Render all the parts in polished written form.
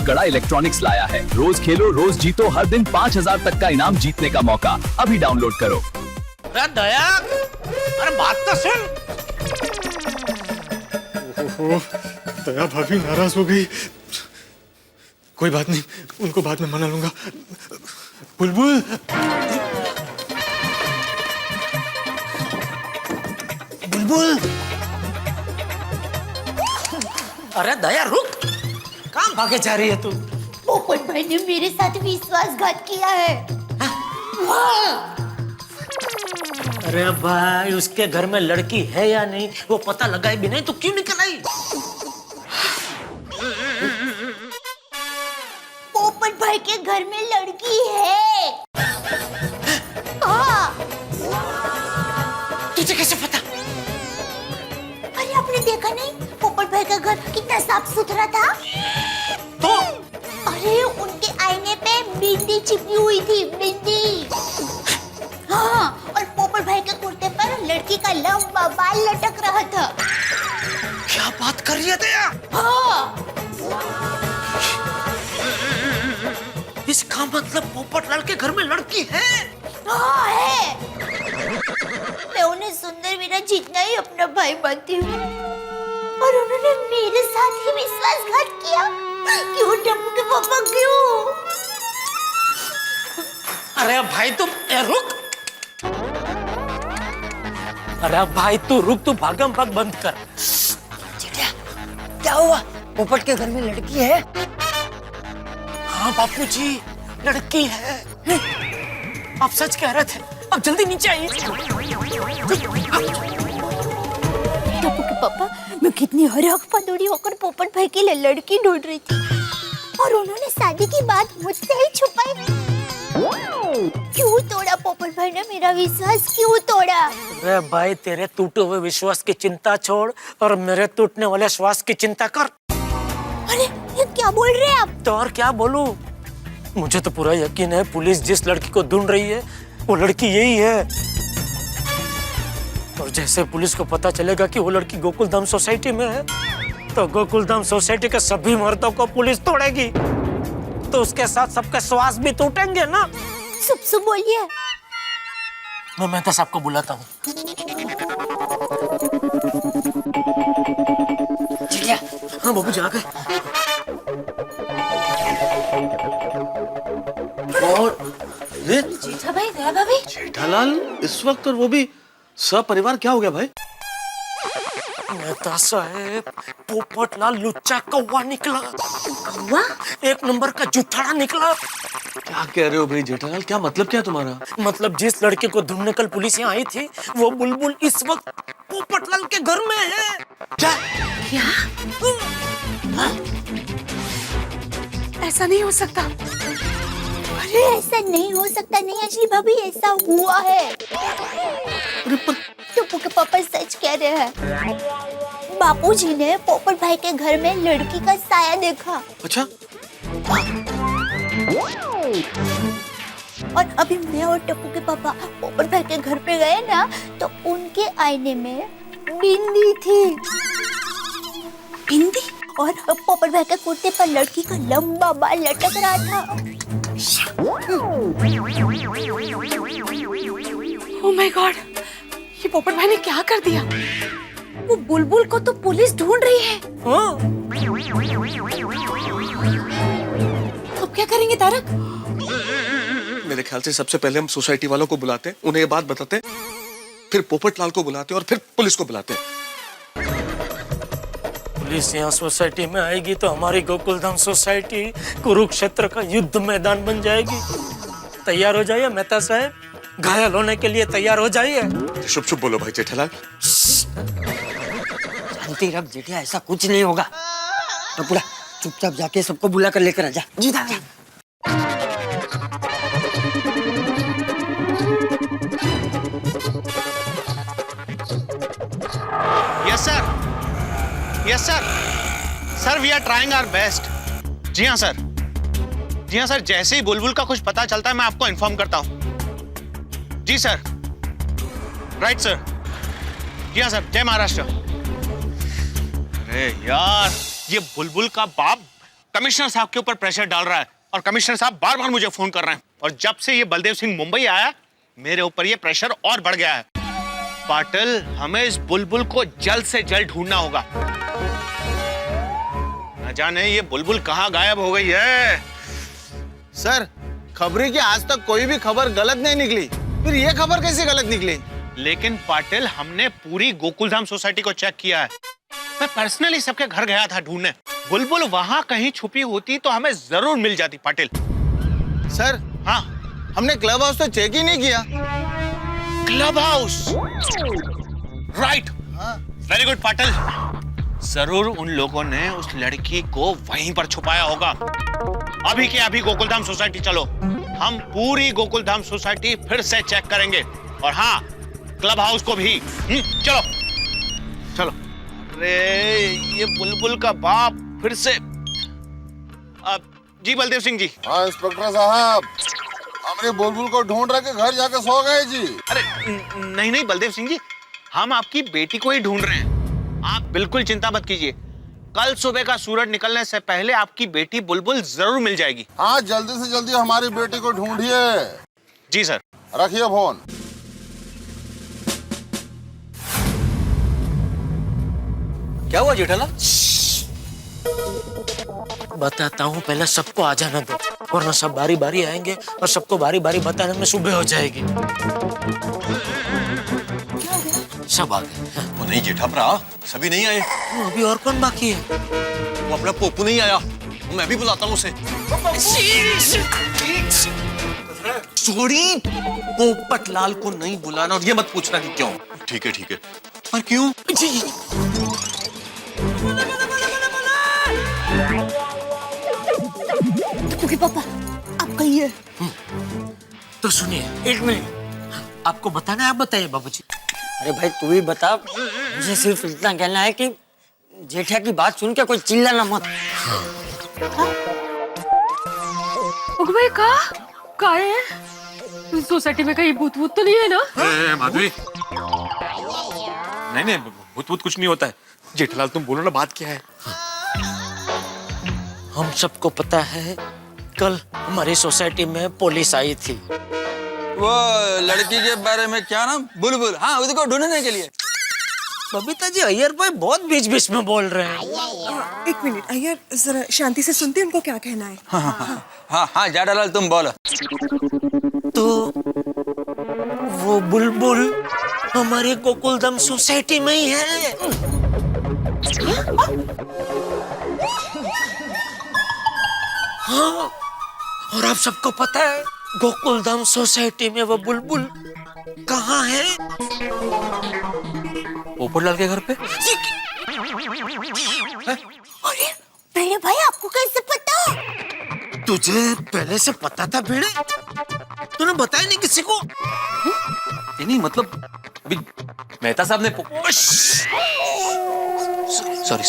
गड़ा इलेक्ट्रॉनिक्स लाया है। रोज खेलो रोज जीतो, हर दिन 5,000 तक का इनाम जीतने का मौका। अभी डाउनलोड करो। अरे दया, अरे बात तो सुन। ओहो, दया भाभी नाराज हो गई। कोई बात नहीं, उनको बाद में मना लूंगा। बुलबुल, बुलबुल, अरे दया रुक, कहाँ भागे जा रही है तू? पोपट भाई ने मेरे साथ विश्वासघात किया है। हाँ। अरे भाई, उसके घर में लड़की है या नहीं वो पता लगाए भी नहीं तो क्यों निकल आई? पोपट भाई के घर में लड़की है। हाँ। तुझे कैसे पता? अरे आपने देखा नहीं पोपट भाई का घर कितना साफ सुथरा था? तो अरे उनके आईने पे बिंदी चिपकी हुई थी, बिंदी। हाँ, और पोपट भाई के कुर्ते पर लड़की का लंबा बाल लटक रहा था। क्या बात कर रही है दया? हाँ। इसका मतलब पोपटलाल के घर में लड़की है? हाँ है। मैं उन्हें सुंदर वीरा जितना ही अपना भाई मानती हूँ, और उन्होंने मेरे साथ ही विश्वासघात किया। क्यों टप्पू के पापा, क्यों? अरे भाई तुम रुक। अरे भाई तू रुक, तू भागम भाग बंद कर। चिटिया, क्या हुआ? पोपट के घर में लड़की है? हाँ बापूजी, लड़की है। आप सच कह रहे थे, अब जल्दी नीचे आइए। टप्पू के पापा, मैं कितनी हरख दौड़ी होकर पोपट भाई के लिए लड़की ढूंढ रही थी, और उन्होंने शादी की बात मुझसे ही छुपाई। क्यों तोड़ा पोपट भाई ने मेरा विश्वास, क्यों तोड़ा? अरे भाई, तेरे टूटे हुए विश्वास की चिंता छोड़ और मेरे टूटने वाले श्वास की चिंता कर। अरे ये क्या बोल रहे हैं आप? तो और क्या बोलूं? मुझे तो पूरा यकीन है पुलिस जिस लड़की को ढूंढ रही है वो लड़की यही है। और जैसे पुलिस को पता चलेगा कि वो लड़की गोकुलधाम सोसाइटी में है, तो गोकुलधाम सोसाइटी के सभी मर्दों को पुलिस तोड़ेगी, तो उसके साथ सबके श्वास भी टूटेंगे ना। सुप बोलिए। मैं मेहता साहब को बुलाता हूँ। चिटिया, हाँ बाबू जी आ गए। और ये जेठा भाई, दया भाभी, जेठालाल इस वक्त, और वो भी सपरिवार, क्या हो गया भाई? मेहता साहब, पोपटलाल लुच्चा कौवा निकला। कौवा? एक नंबर का जुठाड़ा निकला। क्या कह रहे हो भाई जेठालाल, क्या मतलब क्या है तुम्हारा? मतलब जिस लड़के को ढूंढने कल पुलिस यहाँ आई थी, वो बुलबुल इस वक्त पोपटलाल के घर में है। क्या? ऐसा नहीं हो सकता। अरे ऐसा नहीं हो सकता नहीं अंजलि भाभी, ऐसा हुआ है। टप्पू के पापा सच कह रहे हैं। बापूजी ने पोपट भाई के घर में लड़की का साया देखा। अच्छा, और अभी मैं और टप्पू के पापा पोपट भाई के घर पे गए ना, तो उनके आईने में बिंदी थी। बिंदी? और पोपट भाई के कुर्ते पर लड़की का लंबा बाल लटक रहा था। ओह माय गॉड, ये पोपट भाई ने क्या कर दिया? वो बुलबुल को तो पुलिस ढूंढ रही है। हाँ। अब क्या करेंगे तारक? मेरे ख्याल से सबसे पहले हम सोसाइटी वालों को बुलाते हैं, उन्हें ये बात बताते हैं, फिर पोपटलाल को बुलाते हैं और फिर पुलिस को बुलाते हैं। पुलिस यहाँ सोसाइटी में आएगी तो हमारी गोकुलधाम सोसाइटी कुरुक्षेत्र का युद्ध मैदान बन जाएगी। तैयार हो जाइए मेहता साहब, घायल होने के लिए तैयार हो जाइए। शुभ शुभ बोलो भाई जेठालाल। शांति रख जेठिया, ऐसा कुछ नहीं होगा। टपुड़ा, चुपचाप जाके सबको बुला कर लेकर आ जा। जी दादा। Yes sir, yes sir, sir we are trying our best. जी हाँ सर, जी हाँ सर, जैसे ही बुलबुल का कुछ पता चलता है मैं आपको इन्फॉर्म करता हूँ। जी सर, राइट सर, जी हाँ सर, जय महाराष्ट्र। अरे यार, ये बुलबुल का बाप कमिश्नर साहब के ऊपर प्रेशर डाल रहा है और कमिश्नर साहब बार बार मुझे फोन कर रहे हैं और जब से ये बलदेव सिंह मुंबई आया मेरे ऊपर ये प्रेशर और बढ़ गया है। पाटिल, हमें इस बुलबुल को जल्द से जल्द ढूंढना होगा। न जाने ये बुलबुल कहाँ गायब हो गई है। सर, खबरें की आज तक कोई भी खबर गलत नहीं निकली, फिर ये खबर कैसे गलत निकली? लेकिन पाटिल, हमने पूरी गोकुलधाम सोसाइटी को चेक किया है। मैं पर्सनली सबके घर गया था ढूंढने। बुलबुल वहां कहीं छुपी होती तो हमें जरूर मिल जाती। पाटिल सर, हाँ, हमने क्लब हाउस तो चेक ही नहीं किया। Club house, right, very good Patil. जरूर उन लोगों ने उस लड़की को वहीं पर छुपाया होगा। अभी के अभी गोकुलधाम सोसाइटी चलो, हम पूरी गोकुलधाम सोसाइटी फिर से चेक करेंगे और हाँ, क्लब हाउस को भी। चलो चलो। अरे ये बुलबुल का बाप फिर से। जी बलदेव सिंह जी। हाँ इंस्पेक्टर साहब, हमने बुलबुल को ढूंढ रखे घर जाके सो गए जी। अरे नहीं नहीं बलदेव सिंह जी, हम आपकी बेटी को ही ढूंढ रहे हैं। आप बिल्कुल चिंता मत कीजिए, कल सुबह का सूरज निकलने से पहले आपकी बेटी बुलबुल जरूर मिल जाएगी। हाँ, जल्दी से जल्दी हमारी बेटी को ढूंढिए। जी सर। रखिए फोन। क्या हुआ जेठालाल? बताता हूँ, पहले सबको आ जाना दो, वरना सब बारी बारी आएंगे और सबको बारी बारी बताने में सुबह हो जाएगी। सब आ गए। वो नहीं जेठापरा, सभी नहीं आए। अभी और कौन बाकी है? वो अपना पोपू नहीं आया, मैं भी बुलाता हूँ उसे। सॉरी, पोपट लाल को नहीं बुलाना और ये मत पूछना कि क्यों। ठीक है, पर क्यों? क्योंकि पापा आप कहिए। तो सुनिए, एक मिनट, आपको बताना है, आप बताइए बाबूजी। अरे भाई तू ही बता, मुझे सिर्फ इतना कहना है कि जेठा की बात सुन के कोई चिल्लाना मत। भाई का है? सोसाइटी में कहीं भूत भूत तो नहीं है ना? माधवी, नहीं, भूत कुछ नहीं होता है। जेठालाल तुम बोलो ना, बात क्या है? हम सबको पता है, कल हमारी सोसाइटी में पुलिस आई थी। वो लड़की के बारे में क्या नाम? बुलबुल। हाँ, उसको ढूंढने के लिए। बबीता जी, अय्यर भाई बहुत बीच बीच में बोल रहे हैं। एक मिनट अय्यर, जरा शांति से सुनते उनको क्या कहना है। हाँ, जेठालाल तुम बोलो। तो वो बुलबुल हमारी गोकुलधाम सोसाइटी में ही है। हाँ, और आप सबको पता है गोकुलधाम सोसाइटी में वो बुलबुल कहाँ है? पोपटलाल के घर पे। अरे पहले भाई, आपको कैसे पता? तुझे पहले से पता था भेड़े? तूने बताया नहीं किसी को? नहीं, मतलब अभी मेहता साहब ने सॉरी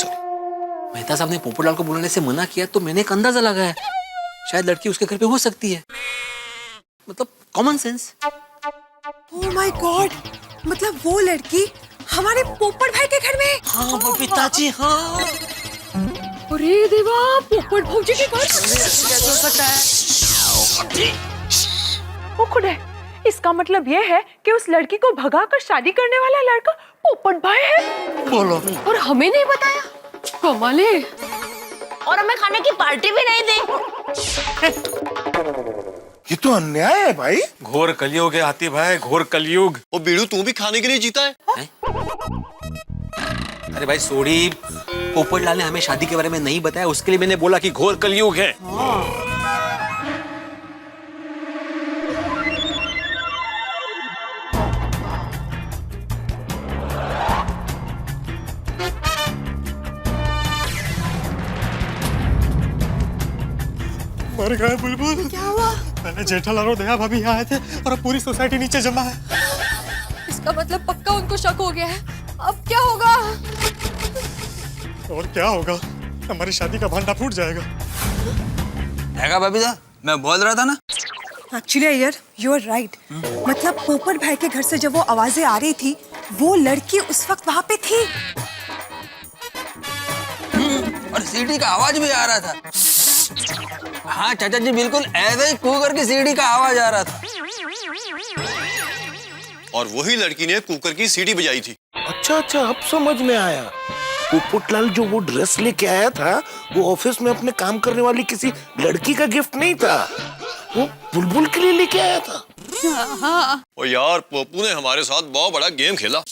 मेहता साहब ने पोपटलाल को बुलाने से मना किया तो मैंने एक अंदाजा लगाया, शायद लड़की उसके घर पे हो सकती है। मतलब common sense. Oh my God, मतलब वो लड़की हमारे पोपट भाई के घर में? हाँ बबीता जी, हाँ। अरे देवा, पोपट भौजी के घर कैसे हो सकता है? वो खुद है। इसका मतलब ये है कि उस लड़की को भगाकर शादी करने वाला लड़का पोपट भाई है। बोलो। और हमें नहीं बताया। कमाल है। और हमें खाने की पार्टी भी नहीं दी। ये तो अन्याय है भाई। घोर कलयुग है हाथी भाई, घोर कलयुग। वो बीड़ू तू भी खाने के लिए जीता है? अरे भाई सॉरी, पोपटलाल ने हमें शादी के बारे में नहीं बताया, उसके लिए मैंने बोला कि घोर कलयुग है। मर गए बुलबुल। क्या हुआ? पहले जेठालाल और दया भाभी यहाँ आए थे और अब पूरी सोसाइटी नीचे जमा है। इसका मतलब पक्का उनको शक हो गया है। अब क्या होगा? और क्या होगा, हमारी शादी का भांडा फूट जाएगा। हैगा बबीता, मैं बोल रहा था ना। Actually Iyer, you are right. मतलब पोपट भाई के घर से जब वो आवाजें आ रही थी, वो लड़की उस वक्त वहाँ पे थी। और सीटी का आवाज भी आ रहा था। हाँ चाचा जी, बिल्कुल ऐसे ही कुकर की सीढ़ी का आवाज आ रहा था। और वही लड़की ने कुकर की सीढ़ी बजाई थी। अच्छा अच्छा, अब समझ में आया। पोपटलाल जो वो ड्रेस लेके आया था, वो ऑफिस में अपने काम करने वाली किसी लड़की का गिफ्ट नहीं था, वो बुलबुल के लिए लेके आया था। और यार पप्पू ने हमारे साथ बहुत बड़ा गेम खेला।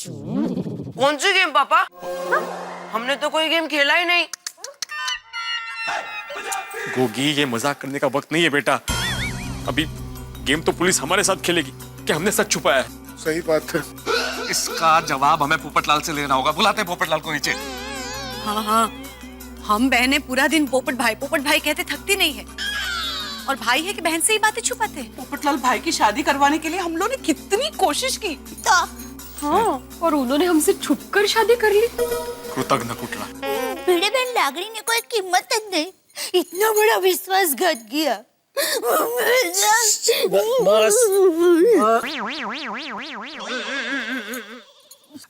कौन सी गेम पापा? हमने तो कोई गेम खेला ही नहीं। गोगी, ये मजाक करने का वक्त नहीं है बेटा। अभी गेम तो पुलिस हमारे साथ खेलेगी कि हमने सच छुपाया है। सही बात है। इसका जवाब हमें पोपटलाल से लेना होगा। बुलाते हैं पोपटलाल को नीचे। हाँ हाँ, हम बहनें पूरा दिन पोपट भाई कहते थकती नहीं है। और भाई है कि बहन से ही बातें छुपाते हैं। पोपटलाल भाई की शादी करवाने के लिए हम लोगों ने कितनी कोशिश की। हाँ, और उन्होंने हमसे छुपकर शादी कर ली। कृतज्ञ कुटला। भिड़े बहन लागड़ी ने कोई कीमत ही नहीं, इतना बड़ा विश्वासघात किया।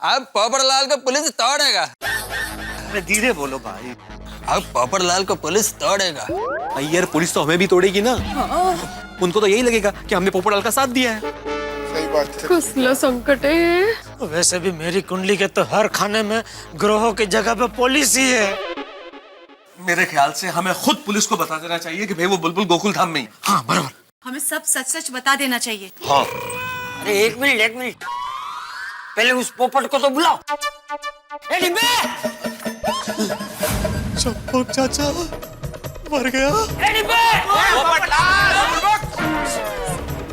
अब पोपटलाल को पुलिस तोड़ेगा। धीरे बोलो भाई। अब पोपटलाल को पुलिस तोड़ेगा। यार पुलिस तो हमें भी तोड़ेगी ना। उनको तो यही लगेगा कि हमने पोपटलाल का साथ दिया है। सही बात है। कसला संकट है। वैसे भी मेरी कुंडली के तो हर खाने में ग्रोहों की जगह पे पुलिस ही है। मेरे ख्याल से हमें खुद पुलिस को बता देना चाहिए कि भाई वो बुलबुल गोकुल धाम में ही। हाँ बराबर। हमें सब सच सच बता देना चाहिए। हाँ। अरे एक मिनट, पहले उस पोपट को तो बुलाओ। ए डिब्बे! चंपक चाचा मर गया। ए डिब्बे!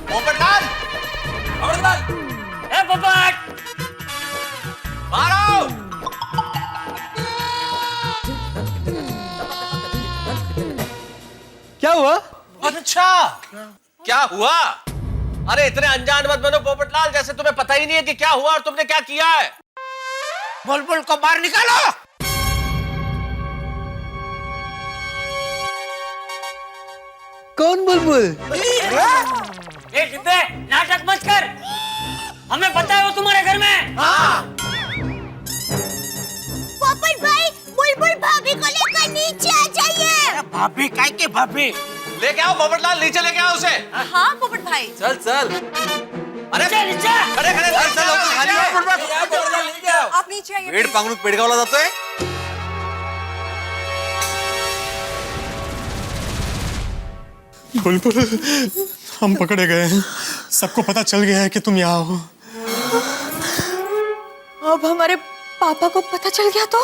पोपटलाल! ए पोपट! मारो! क्या हुआ? अच्छा, क्या हुआ? अरे इतने अनजान मत बनो पोपटलाल, जैसे तुम्हें पता ही नहीं है कि क्या हुआ और तुमने क्या किया है। बुलबुल को बाहर निकालो। कौन बुलबुल? ए डिब्बे, नाटक मत कर। हमें पता है वो तुम्हारे घर में है। हाँ। पोपट भाई, बुलबुल भाभी को लेकर नीचे आ जाइए। भाभी काय के भाभी? लेके आओ पोपटलाल, नीचे लेके आओ उसे। हाँ पोपट भाई। चल चल। अरे नीचे। खड़े खाली आप नीचे आइए। पेड़ पांगणू पेड़ का वाला जाता है। बुलबुल, हम पकड़े गए हैं। सबको पता चल गया है कि तुम यहाँ हो। अब हमारे पापा को पता चल गया तो?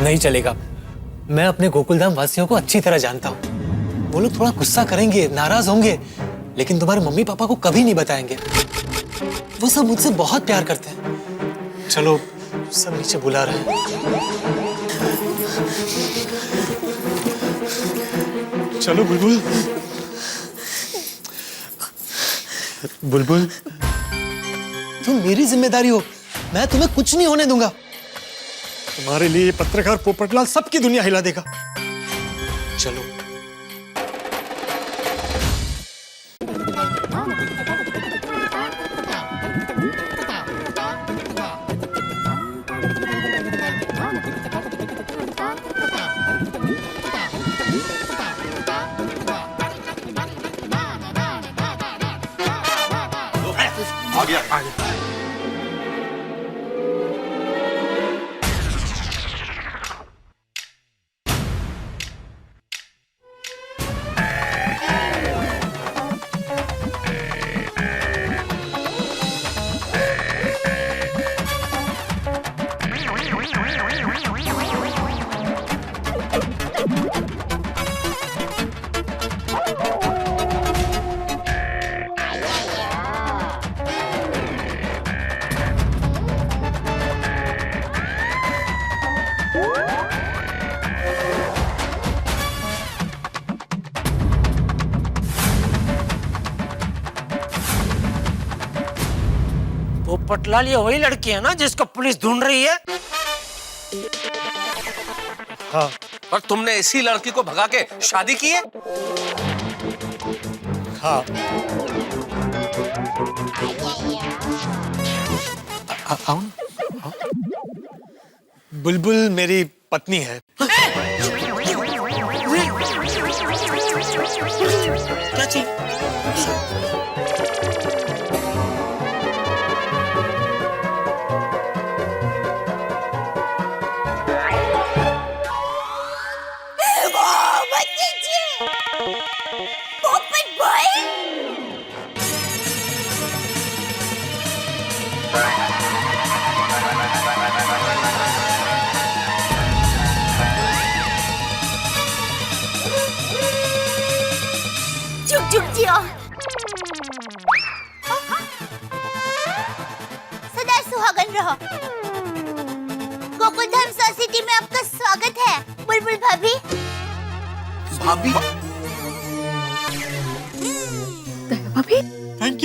नहीं चलेगा। मैं अपने गोकुलधाम वासियों को अच्छी तरह जानता हूँ। वो लोग थोड़ा गुस्सा करेंगे, नाराज होंगे, लेकिन तुम्हारे मम्मी पापा को कभी नहीं बताएंगे। वो सब मुझसे बहुत प्यार करते हैं। चलो, सब नीचे बुला रहे हैं। चलो बुलबुल। बुलबुल, तुम मेरी जिम्मेदारी हो, मैं तुम्हें कुछ नहीं होने दूंगा। तुम्हारे लिए ये पत्रकार पोपटलाल सबकी दुनिया हिला देगा। चलो। आ गया। पोपटलाल, ये वही लड़की है ना जिसको पुलिस ढूंढ रही है? हाँ। और तुमने इसी लड़की को भगा के शादी की है? हाँ। आओ ना। बुलबुल मेरी पत्नी है। क्या चाहिए? मत कीजिए पोपट भाई। चुप चुप जियो। सदा सुहागन रहो। गोकुलधाम सोसाइटी में आपका स्वागत है बुलबुल भाभी। भाभी भाभी थैंक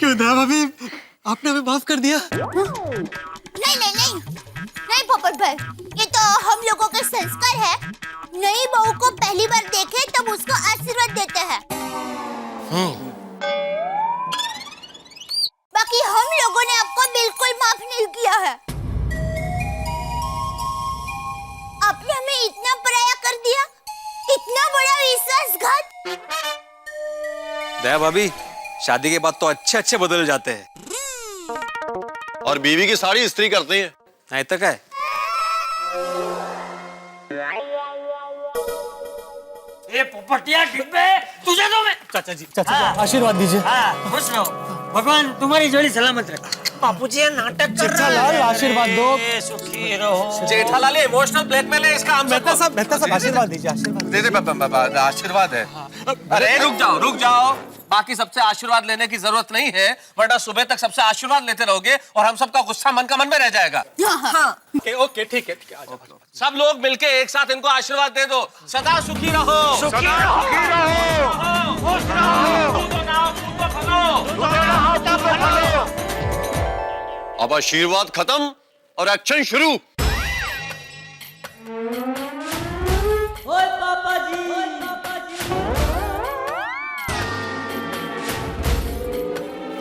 यू दया भाभी, आपने हमें माफ कर दिया। नहीं पोपट भाई, ये तो हम लोगों के संस्कार है। नई बहू को पहली बार देखे तब उसको आशीर्वाद देते हैं। बाकी हम लोगों ने आपको बिल्कुल माफ नहीं किया है। आपने हमें इतना पराया कर दिया, इतना बड़ा विश्वासघात। दया भाभी, शादी के बाद तो अच्छे अच्छे बदल जाते हैं और बीवी की साड़ी इस्त्री करते हैं, नहीं तो क्या है? ये पोपटिया डिब्बे तुझे तो मैं चाचा जी आशीर्वाद दीजिए। हाँ, खुश रहो, भगवान तुम्हारी जोड़ी सलामत रखे। बापूजी ये नाटक कर रहा है। जेठालाल आशीर्वाद दो। सुखी रहो। जेठालाल इमोशनल ब्लैकमेल है इसका। हम मेहता साहब आशीर्वाद दीजिए। दे आशीर्वाद है। अरे रुक जाओ, बाकी सबसे आशीर्वाद लेने की जरूरत नहीं है, वरना सुबह तक सबसे आशीर्वाद लेते रहोगे और हम सबका गुस्सा मन का मन में रह जाएगा। ओके ठीक है आ जाओ। सब लोग मिलके एक साथ इनको आशीर्वाद दे दो। सदा सुखी रहो। अब आशीर्वाद खत्म और एक्शन शुरू। ओए पापा जी।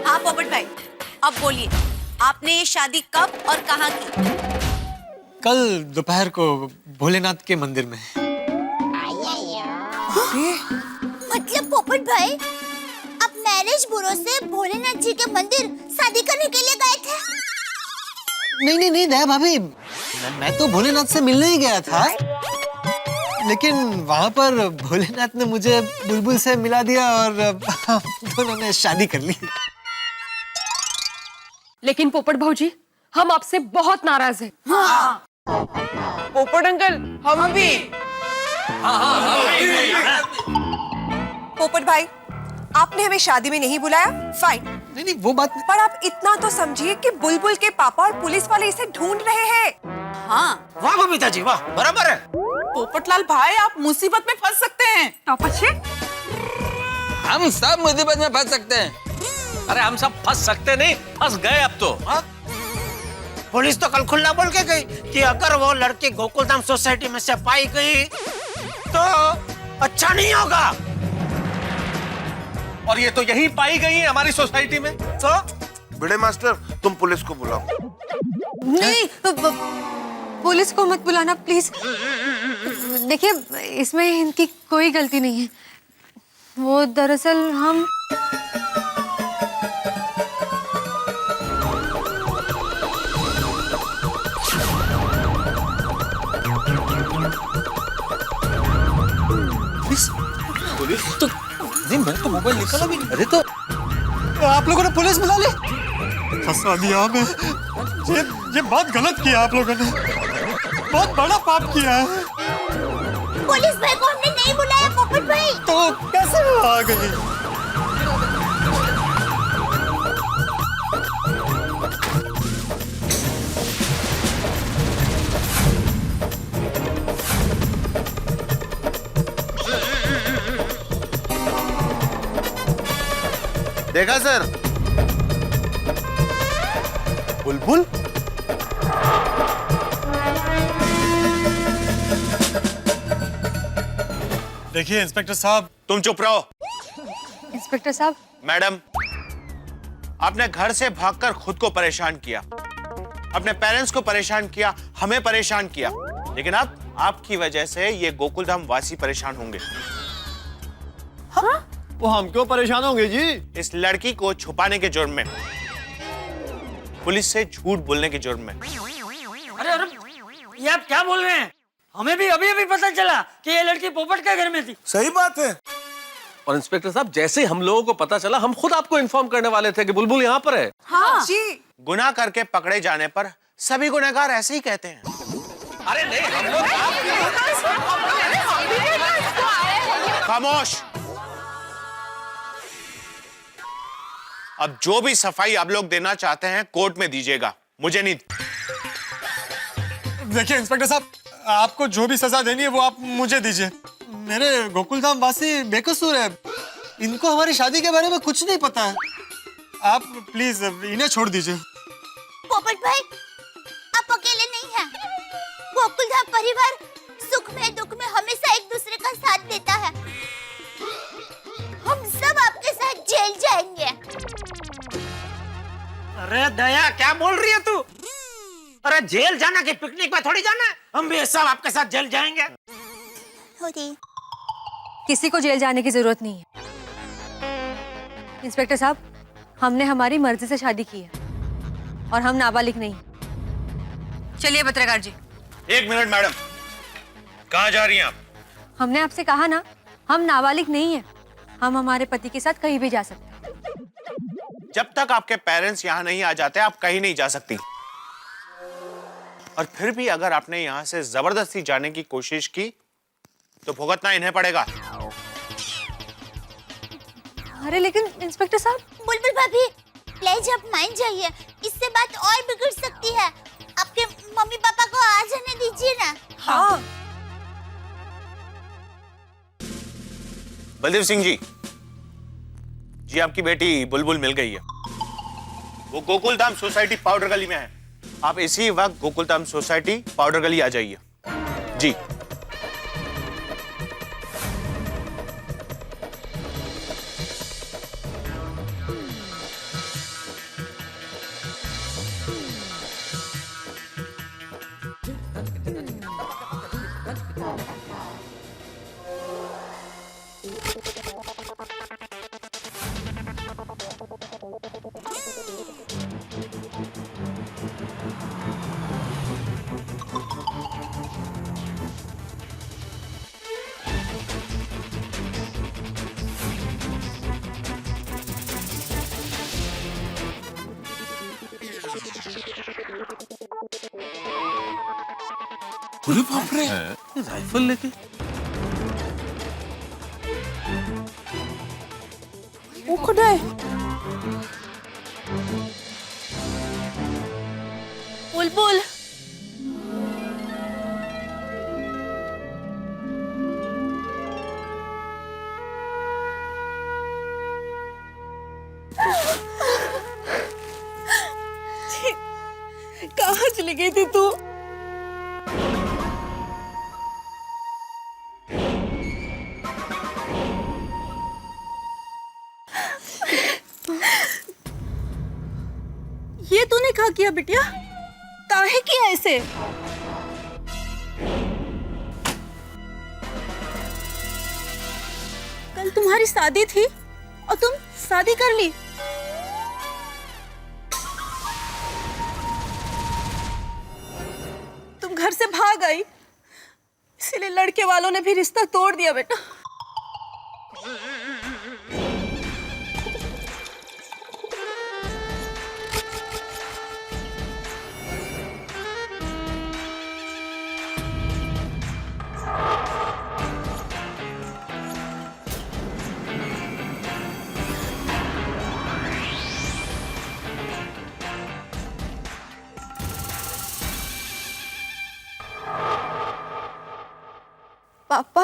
हाँ पोपट भाई, अब बोलिए, आपने ये शादी कब और कहाँ की? कल दोपहर को भोलेनाथ के मंदिर में। मतलब पोपट भाई, आप मैरिज ब्यूरो से भोलेनाथ जी के मंदिर शादी करने के लिए गए थे? नहीं दया भाभी, मैं तो भोलेनाथ से मिलने ही गया था, लेकिन वहाँ पर भोलेनाथ ने मुझे बुलबुल से मिला दिया और दोनों ने शादी कर ली। लेकिन पोपट भाऊजी, हम आपसे बहुत नाराज हैं। हाँ। पोपट अंकल, हम भी। पोपट भाई, आपने हमें शादी में नहीं बुलाया, फाइन। नहीं वो बात पर आप इतना तो समझिए कि बुलबुल के पापा और पुलिस वाले इसे ढूंढ रहे हैं। हाँ। वाह बबीता जी वाह, बराबर है। पोपटलाल भाई, आप मुसीबत में फंस सकते हैं। हम सब मुसीबत में फंस सकते हैं। अरे हम सब फंस सकते नहीं, फंस गए अब तो। पुलिस तो कल खुला बोल के गई कि अगर वो लड़की गोकुलधाम सोसाइटी में से पाई गई तो अच्छा नहीं होगा। और ये तो यही पाई गई है हमारी सोसाइटी में। तो बड़े मास्टर, तुम पुलिस को बुलाओ। नहीं, पुलिस को मत बुलाना प्लीज। देखिए, इसमें इनकी कोई गलती नहीं है। वो दरअसल हम पुलिस तो नहीं, मैं तो मोबाइल निकाला भी नहीं। अरे तो आप लोगों ने पुलिस बुला ली? फंसा दिया हमें। ये बहुत गलत किया आप लोगों ने, बहुत बड़ा पाप किया है। पुलिस भाई को हमने नहीं बुलाया पोपट भाई। तो कैसे वो आ गई? देखा सर? बुलबुल? देखिए इंस्पेक्टर साहब, तुम चुप रहो। इंस्पेक्टर साहब। मैडम, आपने घर से भागकर खुद को परेशान किया, अपने पेरेंट्स को परेशान किया, हमें परेशान किया, लेकिन अब आपकी वजह से ये गोकुलधाम वासी परेशान होंगे। हाँ? वो हम क्यों परेशान होंगे जी? इस लड़की को छुपाने के जुर्म में, पुलिस से झूठ बोलने के जुर्म में। अरे अरे ये आप क्या बोल रहे हैं? हमें भी अभी अभी पता चला कि ये लड़की पोपट के घर में थी। सही बात है। और इंस्पेक्टर साहब, जैसे ही हम लोगों को पता चला, हम खुद आपको इन्फॉर्म करने वाले थे कि बुलबुल यहाँ पर है। हाँ जी। गुनाह करके पकड़े जाने पर सभी गुनहगार ऐसे ही कहते हैं। अरे नहीं, हम लोग खामोश। अब जो भी सफाई आप लोग देना चाहते हैं कोर्ट में दीजिएगा, मुझे नहीं। देखिए इंस्पेक्टर साहब, आपको जो भी सजा देनी है वो आप मुझे दीजिए। मेरे गोकुलधाम वासी बेकसूर है, इनको हमारी शादी के बारे में कुछ नहीं पता है। आप प्लीज इन्हें छोड़ दीजिए। पोपट भाई, आप अकेले नहीं हैं। गोकुलधाम परिवार सुख में दुख में हमेशा एक दूसरे का साथ देता है। हम सब आपके साथ जेल जाएंगे। अरे दया, क्या बोल रही है तू? अरे जेल जाना कि पिकनिक में थोड़ी जाना है? हम भी सब आपके साथ जेल जाएंगे। किसी को जेल जाने की जरूरत नहीं है। इंस्पेक्टर साहब, हमने हमारी मर्जी से शादी की है और हम नाबालिग नहीं। चलिए पत्रकार जी। एक मिनट मैडम, कहाँ जा रही हैं आप? हमने आपसे कहा ना, हम नाबालिग नहीं है। हम हमारे पति के साथ कहीं भी जा सकते हैं। जब तक आपके पेरेंट्स यहाँ नहीं आ जाते आप कहीं नहीं जा सकती। और फिर भी अगर आपने यहाँ से जबरदस्ती जाने की कोशिश की तो भुगतना इन्हें पड़ेगा। अरे लेकिन इंस्पेक्टर साहब। बुलबुल भाभी, प्लीज आप मान जाइए, इससे बात और बिगड़ सकती है। आपके मम्मी पापा को आ जाने दीजिए ना। हाँ। बलदेव सिंह जी, जी आपकी बेटी बुलबुल मिल गई है। वो गोकुलधाम सोसाइटी पाउडर गली में है। आप इसी वक्त गोकुलधाम सोसाइटी पाउडर गली आ जाइए। जी। अरे बाप रे, राइफल लेके वो खुदा है। बुलबुल, कहाँ चली गई थी तू? ये तूने क्या किया बिटिया? काहे किया ऐसे? कल तुम्हारी शादी थी और तुम शादी कर ली। तुम घर से भाग आई, इसीलिए लड़के वालों ने भी रिश्ता तोड़ दिया बेटा। पापा,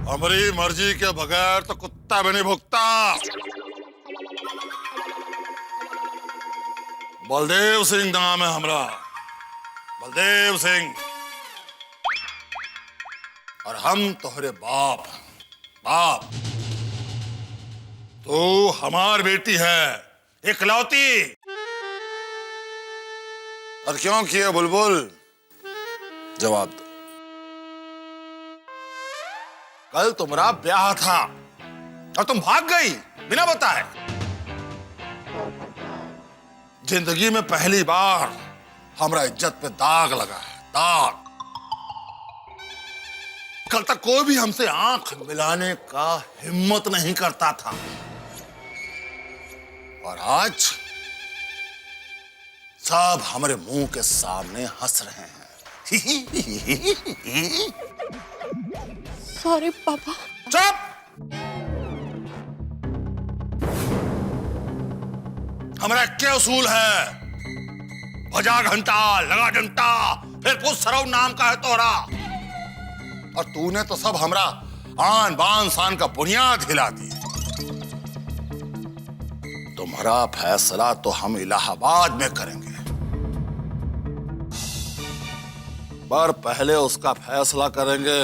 हमारी मर्जी के बगैर तो कुत्ता भी नहीं भुगता। बलदेव सिंह नाम है हमरा, बलदेव सिंह। और हम तोहरे बाप बाप। तो हमार बेटी है, इकलौती। और क्यों किए बुलबुल? जवाब दो। कल तुम्हारा ब्याह था और तुम भाग गई बिना बताए। जिंदगी में पहली बार हमारा इज्जत पे दाग लगा है, दाग। कल तक कोई भी हमसे आंख मिलाने का हिम्मत नहीं करता था, और आज सब हमारे मुंह के सामने हंस रहे हैं। सॉरी पापा। चुप! हमारा क्या उसूल है? बजा घंटा, लगा डंटा, फिर पुछ सरव नाम का है तोरा। और तूने तो सब हमरा आन बान शान का बुनियाद हिला दी। तुम्हारा फैसला तो हम इलाहाबाद में करेंगे, पर पहले उसका फैसला करेंगे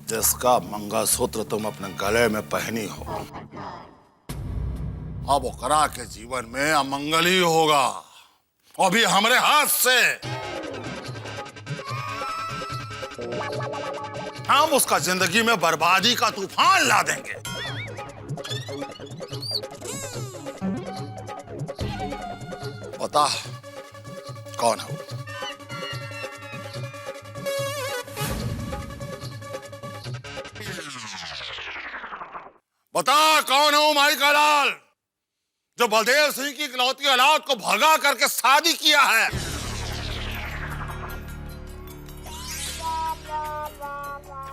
जिसका मंगलसूत्र तुम अपने गले में पहनी हो। अब ओकरा के जीवन में अमंगल ही होगा, और भी हमारे हाथ से। हम उसका जिंदगी में बर्बादी का तूफान ला देंगे। बता कौन है वो? बता कौन है वो माई का लाल जो बलदेव सिंह की इकलौती औलाद को भगा करके शादी किया है?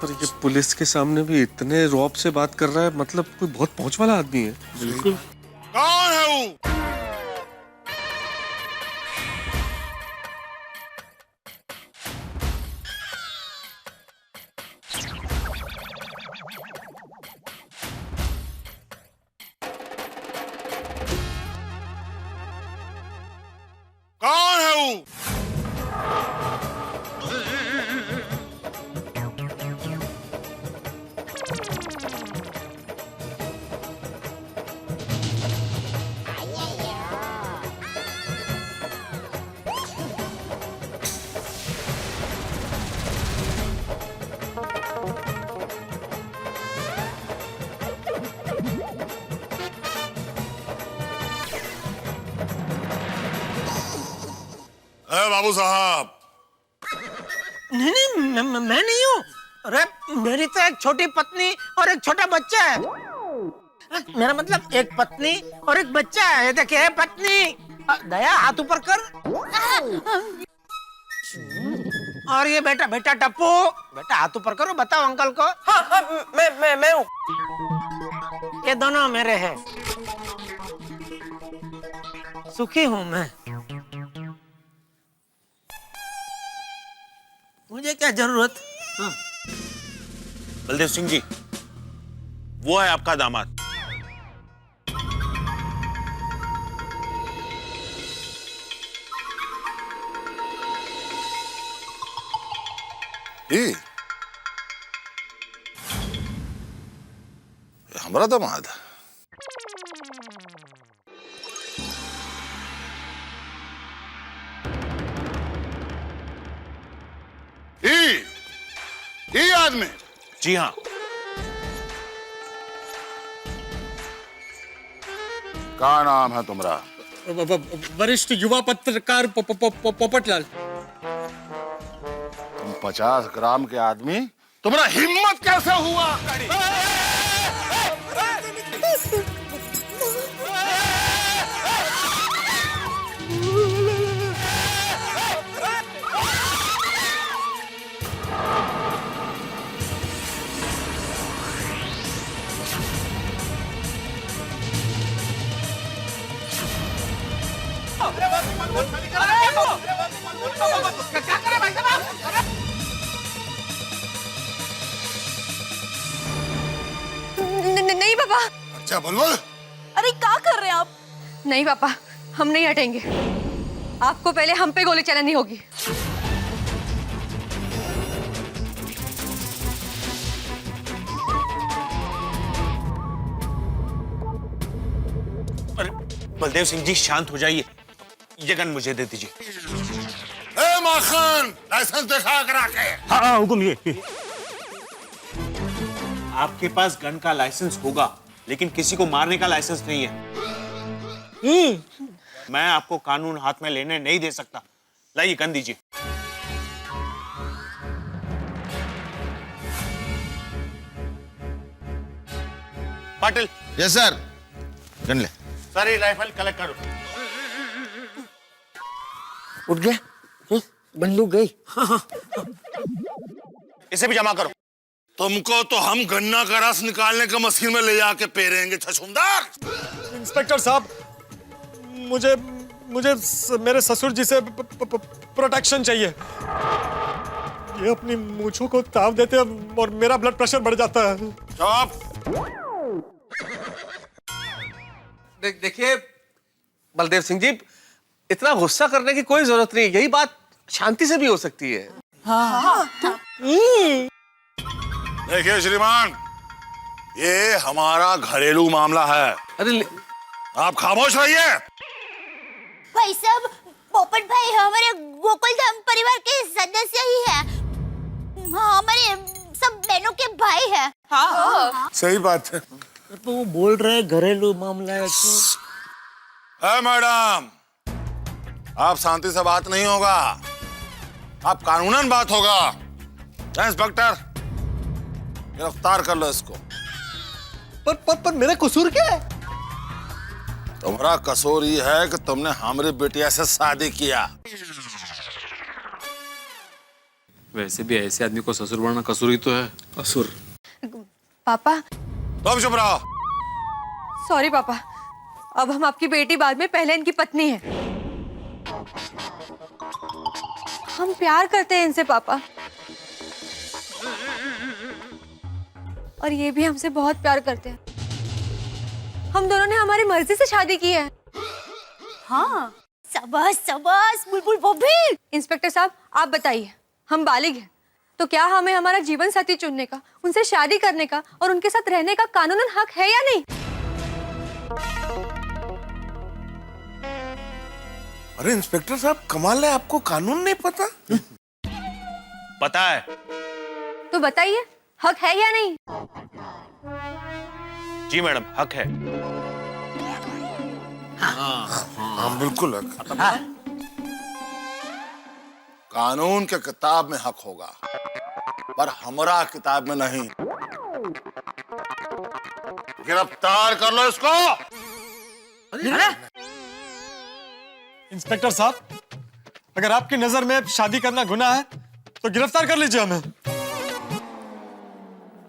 पर ये पुलिस के सामने भी इतने रौब से बात कर रहा है, मतलब कोई बहुत पहुंच वाला आदमी है। बिल्कुल। कौन है वो? कौन है वो? बाबू साहब। नहीं नहीं, मैं नहीं हूँ। अरे मेरी तो एक छोटी पत्नी और एक छोटा बच्चा है। मेरा मतलब एक पत्नी और एक बच्चा है। ये देखिए पत्नी। दया हाथ ऊपर कर। और ये बेटा बेटा टप्पू, बेटा हाथ ऊपर करो, बताओ अंकल को। हाँ हाँ, मैं हूँ। ये दोनों मेरे हैं। सुखी हूँ मैं। मुझे क्या जरूरत? बलदेव सिंह जी, वो है आपका दामाद। ये हमारा दामाद? ये आदमी? जी हाँ। क्या नाम है तुम्हारा? वरिष्ठ युवा पत्रकार पोपटलाल। तुम 50 ग्राम के आदमी, तुम्हारा हिम्मत कैसे हुआ? नहीं पापा। अच्छा बुलबुल। अरे क्या कर रहे हैं आप? नहीं पापा, हम नहीं हटेंगे। आपको पहले हम पे गोली चलानी होगी। बलदेव सिंह जी शांत हो जाइए, ये गन मुझे दे दीजिए। ए माखन, लाइसेंस दिखा करा के। हाँ हुकुम ये। आपके पास गन का लाइसेंस होगा, लेकिन किसी को मारने का लाइसेंस नहीं है। मैं आपको कानून हाथ में लेने नहीं दे सकता। लाइए गन दीजिए। पाटिल। Yes sir. गन ले। सारी राइफल कलेक्ट करो। उठ गया, बंदूक गई। इसे भी जमा करो। तुमको तो हम गन्ना का रस निकालने का मशीन में ले जाके पेरेंगे छछूंदर। इंस्पेक्टर साहब, मुझे मेरे ससुर जी से प्रोटेक्शन चाहिए। ये अपनी मूंछों को ताव देते हैं और मेरा ब्लड प्रेशर बढ़ जाता है। चुप। देखिए बलदेव सिंह जी, इतना गुस्सा करने की कोई जरूरत नहीं, यही बात शांति से भी हो सकती है। देखिए श्रीमान, ये हमारा घरेलू मामला है। अरे आप खामोश रहिए। भाई साहब, पोपट भाई हमारे गोकुलधाम परिवार के सदस्य ही है। हमारे सब बहनों के भाई है। हाँ। सही बात है। तो वो बोल रहे घरेलू मामला है। मैडम, आप शांति से बात नहीं होगा, आप कानूनन बात होगा। इंस्पेक्टर, गिरफ्तार कर लो इसको। पर मेरा कसूर क्या है? तुम्हारा कसूर ये है कि तुमने हमारी बेटिया से शादी किया। वैसे भी ऐसे आदमी को ससुर बनना कसूर ही तो है। कसूर। पापा। तुम चुप रहो। सॉरी पापा, अब हम आपकी बेटी बाद में पहले इनकी पत्नी है। हम प्यार करते हैं इनसे पापा, और ये भी हमसे बहुत प्यार करते हैं। हम दोनों ने हमारी मर्जी से शादी की है। हाँ, शाबाश शाबाश बुलबुल बॉबी। इंस्पेक्टर साहब, आप बताइए, हम बालिग हैं तो क्या हमें हमारा जीवन साथी चुनने का, उनसे शादी करने का और उनके साथ रहने का कानूनन हक है या नहीं? अरे इंस्पेक्टर साहब, कमाल है, आपको कानून नहीं पता? पता है। तो बताइए, हक है या नहीं? जी मैडम, हक है। हाँ बिल्कुल हक। कानून के किताब में हक होगा, पर हमरा किताब में नहीं। गिरफ्तार कर लो इसको। इंस्पेक्टर साहब, अगर आपकी नजर में शादी करना गुनाह है तो गिरफ्तार कर लीजिए हमें।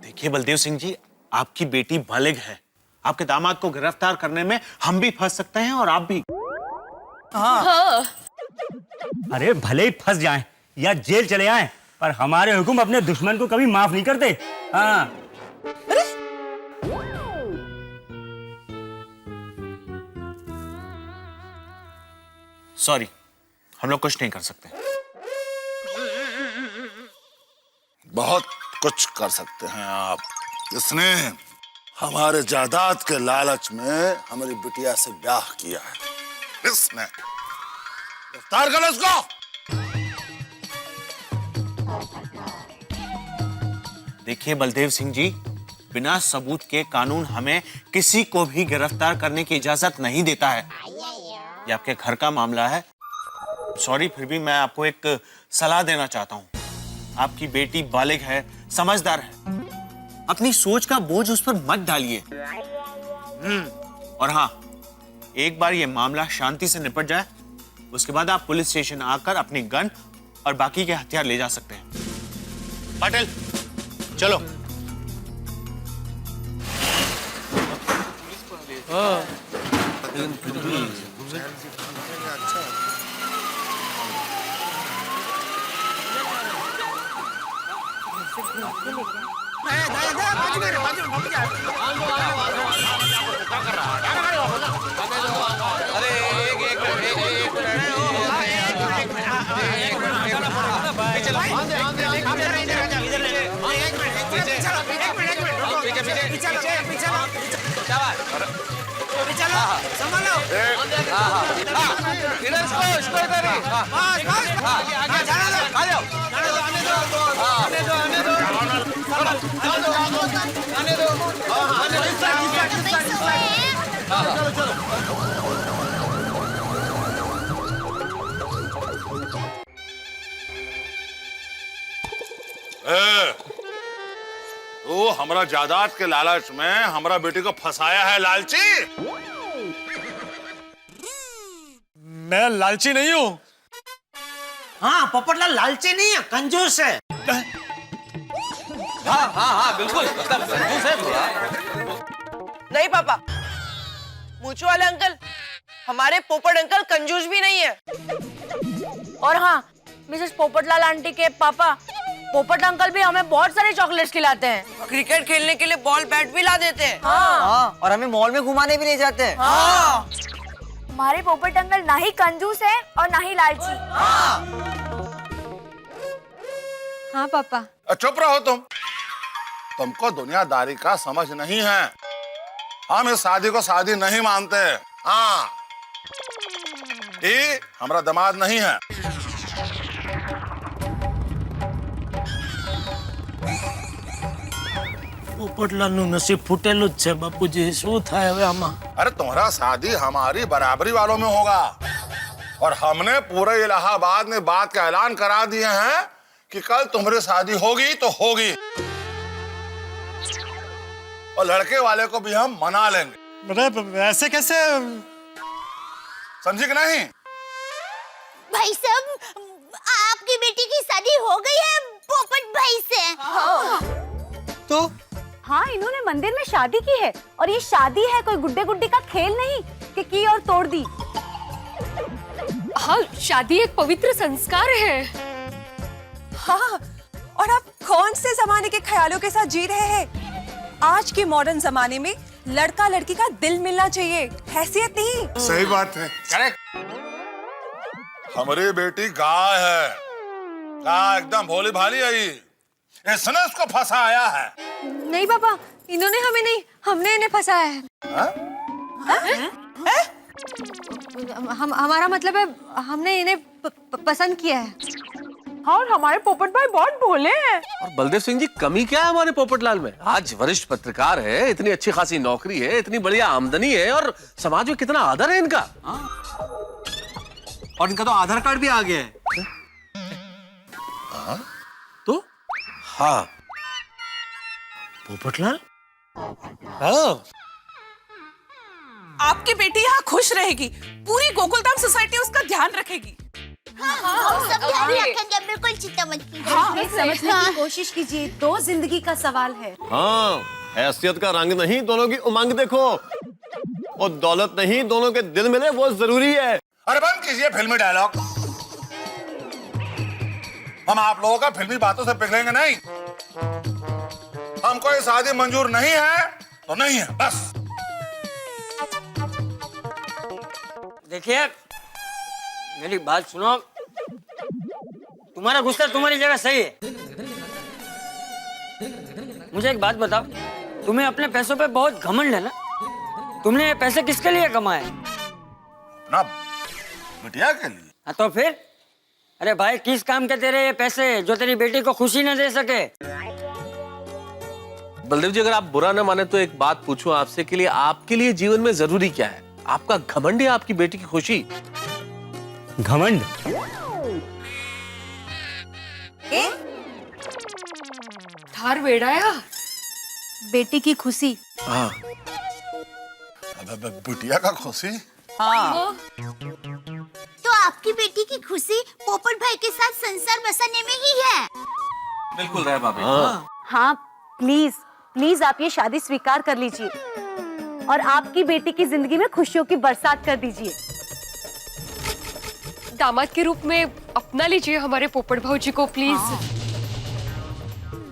देखिए बलदेव सिंह जी, आपकी बेटी बालिग है। आपके दामाद को गिरफ्तार करने में हम भी फंस सकते हैं और आप भी। हाँ। अरे भले ही फंस जाएं या जेल चले आएं, पर हमारे हुक्म अपने दुश्मन को कभी माफ नहीं करते। हाँ। सॉरी, हम लोग कुछ नहीं कर सकते। बहुत कुछ कर सकते हैं आप। इसने हमारे जायदाद के लालच में हमारी बिटिया से ब्याह किया है। इसने। गिरफ्तार कर लो इसको। देखिए बलदेव सिंह जी, बिना सबूत के कानून हमें किसी को भी गिरफ्तार करने की इजाजत नहीं देता है। ये आपके घर का मामला है। सॉरी, फिर भी मैं आपको एक सलाह देना चाहता हूँ। आपकी बेटी बालिग है, समझदार है, अपनी सोच का बोझ उस पर मत डालिए। और हाँ, एक बार ये मामला शांति से निपट जाए, उसके बाद आप पुलिस स्टेशन आकर अपनी गन और बाकी के हथियार ले जा सकते हैं। पाटिल, चलो। संभालो। इधर इसको इधर ही। आगे जाने दो। आ जाओ। तो हमारा जायदाद के लालच में हमारा बेटी को फंसाया है लालची। मैं लालची नहीं हूँ। हाँ पोपटलाल लालची नहीं है, कंजूस है। हाँ बिल्कुल एकदम कंजूस है थोड़ा। नहीं पापा, मूछों वाले अंकल, हमारे पोपट अंकल कंजूस भी नहीं है। और हाँ, मिसेस पोपटलाल आंटी के पापा पोपट अंकल भी हमें बहुत सारे चॉकलेट्स खिलाते हैं। क्रिकेट खेलने के लिए बॉल बैट भी ला देते हैं। हाँ, और हमें मॉल में घुमाने भी ले जाते हैं। हाँ। हमारे पोपट अंकल ना ही कंजूस है और ना ही लालची। हाँ पापा। चुप रहो तुमको दुनियादारी का समझ नहीं है। हम इस शादी को शादी नहीं मानते। हाँ, ये हमारा दामाद नहीं है। પોપટલાલનું નસીબ ફૂટેલું જ છે બાપુજી, શું થાય હવે આમાં? अरे तुम्हारा शादी हमारी बराबरी वालों में होगा और हमने पूरे इलाहाबाद में बात का ऐलान करा दिए हैं कि कल तुम्हारी शादी होगी तो होगी और लड़के वाले को भी हम मना लेंगे। अरे ऐसे कैसे? समझे कि नहीं? भाई साहब, आपकी बेटी की शादी हो गई है पोपट भाई से। तो हाँ, इन्होंने मंदिर में शादी की है और ये शादी है कोई गुड्डे गुड्डी का खेल नहीं कि की और तोड़ दी। हाँ, शादी एक पवित्र संस्कार है। हाँ, और आप कौन से जमाने के ख्यालों के साथ जी रहे हैं? आज के मॉडर्न जमाने में लड़का लड़की का दिल मिलना चाहिए, हैसियत नहीं। सही बात है। करेक्ट। हमारी बेटी गाय है, गाय एकदम भोली भाली है। इसने उसको फंसाया है। नहीं पापा, इन्होंने हमें नहीं, हमने इन्हें फंसाया है। हमारा मतलब है हमने इन्हें पसंद किया है। हाँ, और हमारे पोपट भाई बहुत भोले हैं। और बलदेव सिंह जी, कमी क्या है हमारे पोपटलाल में? आज वरिष्ठ पत्रकार है, इतनी अच्छी खासी नौकरी है, इतनी बढ़िया आमदनी है और समाज में कितना आदर है इनका। और इनका तो आधार कार्ड भी आ गया है। तो हाँ, પોપટલાલ, हाँ, आपकी बेटी यहाँ खुश रहेगी, पूरी गोकुलधाम सोसाइटी उसका ध्यान रखेगी। हम सब ध्यान रखेंगे, बिल्कुल चिंता मत कीजिए। समझने की कोशिश कीजिए, 2 जिंदगी का सवाल है। हाँ, हैसियत का रंग नहीं, दोनों की उमंग देखो। और दौलत नहीं, दोनों के दिल मिले वो जरूरी है। अरे बंद कीजिए फिल्मी डायलॉग। हम आप लोगों का फिल्मी बातों से पिघलेंगे नहीं। हमको ये शादी मंजूर नहीं है तो नहीं है, बस। देखिए, मेरी बात सुनो। तुम्हारा गुस्सा तुम्हारी जगह सही है। मुझे एक बात बताओ, तुम्हें अपने पैसों पे बहुत घमंड है ना? तुमने ये पैसे किसके लिए कमाए? ना बिटिया के लिए। हाँ, तो फिर? अरे भाई, किस काम के तेरे ये पैसे जो तेरी बेटी को खुशी न दे सके? बलदेव जी, अगर आप बुरा न माने तो एक बात पूछूं आपसे के लिए, आपके लिए जीवन में जरूरी क्या है? आपका घमंड या आपकी बेटी की खुशी? घमंड? थार बेड़ाया बेटी की खुशी। हाँ, बिटिया का खुशी। हाँ। तो आपकी बेटी की खुशी पोपट भाई के साथ संसार बसाने में ही है। बिल्कुल रहे भाभी। हाँ, प्लीज प्लीज आप ये शादी स्वीकार कर लीजिए और आपकी बेटी की जिंदगी में खुशियों की बरसात कर दीजिए। दामाद के रूप में अपना लीजिए हमारे पोपट भाई को प्लीज।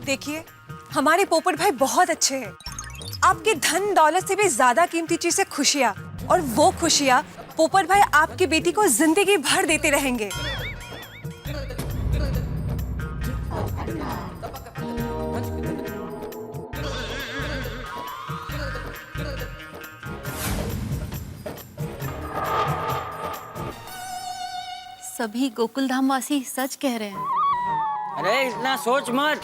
देखिए, हमारे पोपट भाई बहुत अच्छे हैं। आपके धन दौलत से भी ज्यादा कीमती चीज है खुशियाँ, और वो खुशियाँ पोपट भाई आपकी बेटी को जिंदगी भर देते रहेंगे। सभी गोकुलधाम वासी सच कह रहे हैं। अरे इतना सोच मत,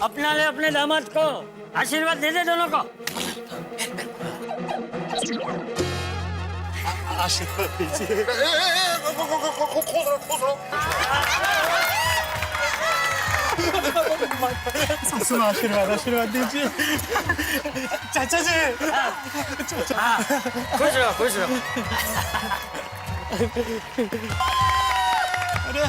अपना ले अपने दामाद को, आशीर्वाद दे दे दोनों को। आशीर्वाद दीजिए। सासू आशीर्वाद आशीर्वाद दीजिए। चाचा जी। खुश रहो खुश रहो। अरे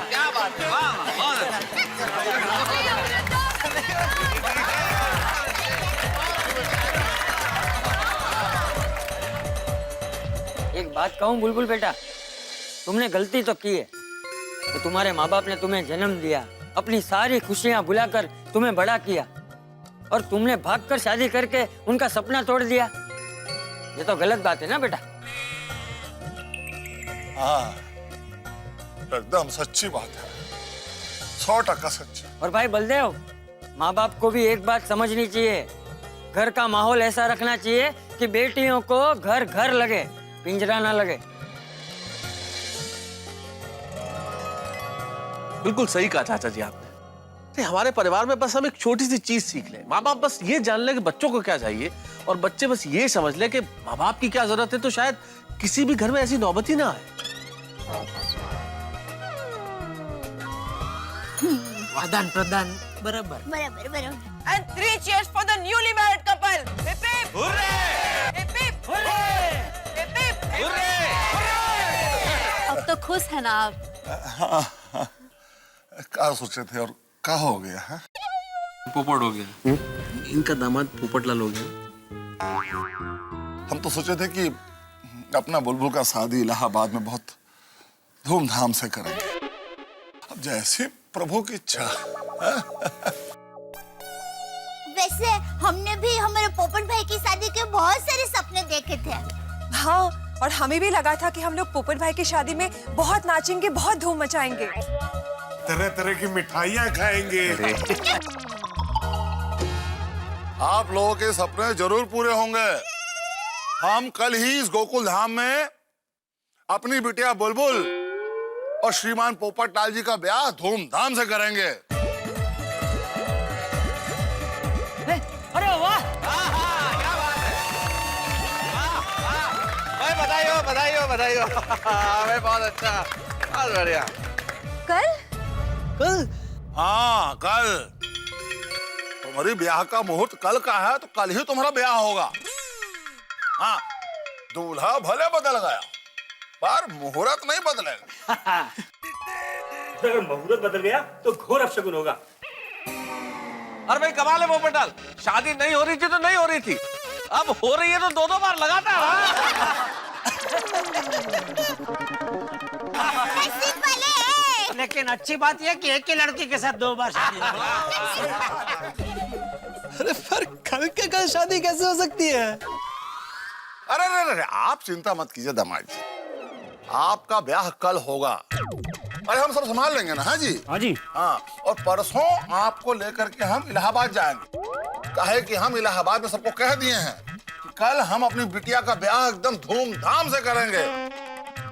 क्या बात है, वाह वाह, बहुत एक बात कहूँ बुलबुल बेटा, तुमने गलती तो की है कि तुम्हारे माँ बाप ने तुम्हें जन्म दिया, अपनी सारी खुशियाँ भुलाकर तुम्हें बड़ा किया, और तुमने भागकर शादी करके उनका सपना तोड़ दिया। ये तो गलत बात है ना बेटा। हाँ, एकदम सच्ची बात है, 100% सच्ची। और भाई बलदेव, माँ बाप को भी एक बात समझनी चाहिए, घर का माहौल ऐसा रखना चाहिए कि बेटियों को घर घर लगे, पिंजरा ना लगे। बिल्कुल सही कहा चाचा जी आपने। हमारे परिवार में बस हम एक छोटी सी चीज सीख लें, माँ बाप बस ये जान ले कि बच्चों को क्या चाहिए, और बच्चे बस ये समझ ले कि माँ बाप की क्या जरूरत है, तो शायद किसी भी घर में ऐसी नौबत ही ना आए। आदान प्रदान बराबर। बराबर बराबर। And 3 cheers for the newly married couple. Hip hip. Hooray! Hip hip. Hooray! Hip hip. Hooray! अब तो खुश है ना आप? हाँ, क्या सोचे थे और क्या हो गया है? पोपट हो गया, इनका दामाद पोपटलाल हो गया। हम तो सोचे थे कि अपना बुलबुल का शादी इलाहाबाद में बहुत धूमधाम से करेंगे, अब जैसे प्रभु की इच्छा। वैसे हमने भी हमारे पोपट भाई की शादी के बहुत सारे सपने देखे थे। हाँ, और हमें भी लगा था कि हम लोग पोपट भाई की शादी में बहुत नाचेंगे, बहुत धूम मचाएंगे, तरह तरह की मिठाइयाँ खाएंगे। आप लोगों के सपने जरूर पूरे होंगे। हम कल ही इस गोकुल धाम में अपनी बिटिया बुलबुल और श्रीमान पोपटलाल जी का ब्याह धूमधाम से करेंगे। अरे वाह, क्या बात है, वाह, बधाई हो बधाई हो बधाई हो। हमें बहुत अच्छा, बहुत बढ़िया। कल कल? हाँ कल। तुम्हारी ब्याह का मुहूर्त कल का है, तो कल ही तुम्हारा ब्याह होगा। हाँ, दूल्हा भले बदल गया पर मुहूर्त नहीं बदलेगा। अगर मुहूर्त बदल गया तो घोर अपशगुन होगा। अरे भाई कमाल है पोपटलाल, शादी नहीं हो रही थी तो नहीं हो रही थी, अब हो रही है तो 2-2 बार लगातार। लेकिन अच्छी बात यह कि एक ही लड़की के साथ 2 बार शादी। अरे पर कल के कल शादी कैसे हो सकती है? अरे अरे अरे, आप चिंता मत कीजिए दामाद जी, आपका ब्याह कल होगा। अरे हम सब संभाल लेंगे ना। हाँ जी, हाँ जी, हाँ। और परसों आपको लेकर के हम इलाहाबाद जाएंगे, काहे कि हम इलाहाबाद में सबको कह दिए हैं कि कल हम अपनी बिटिया का ब्याह एकदम धूमधाम से करेंगे,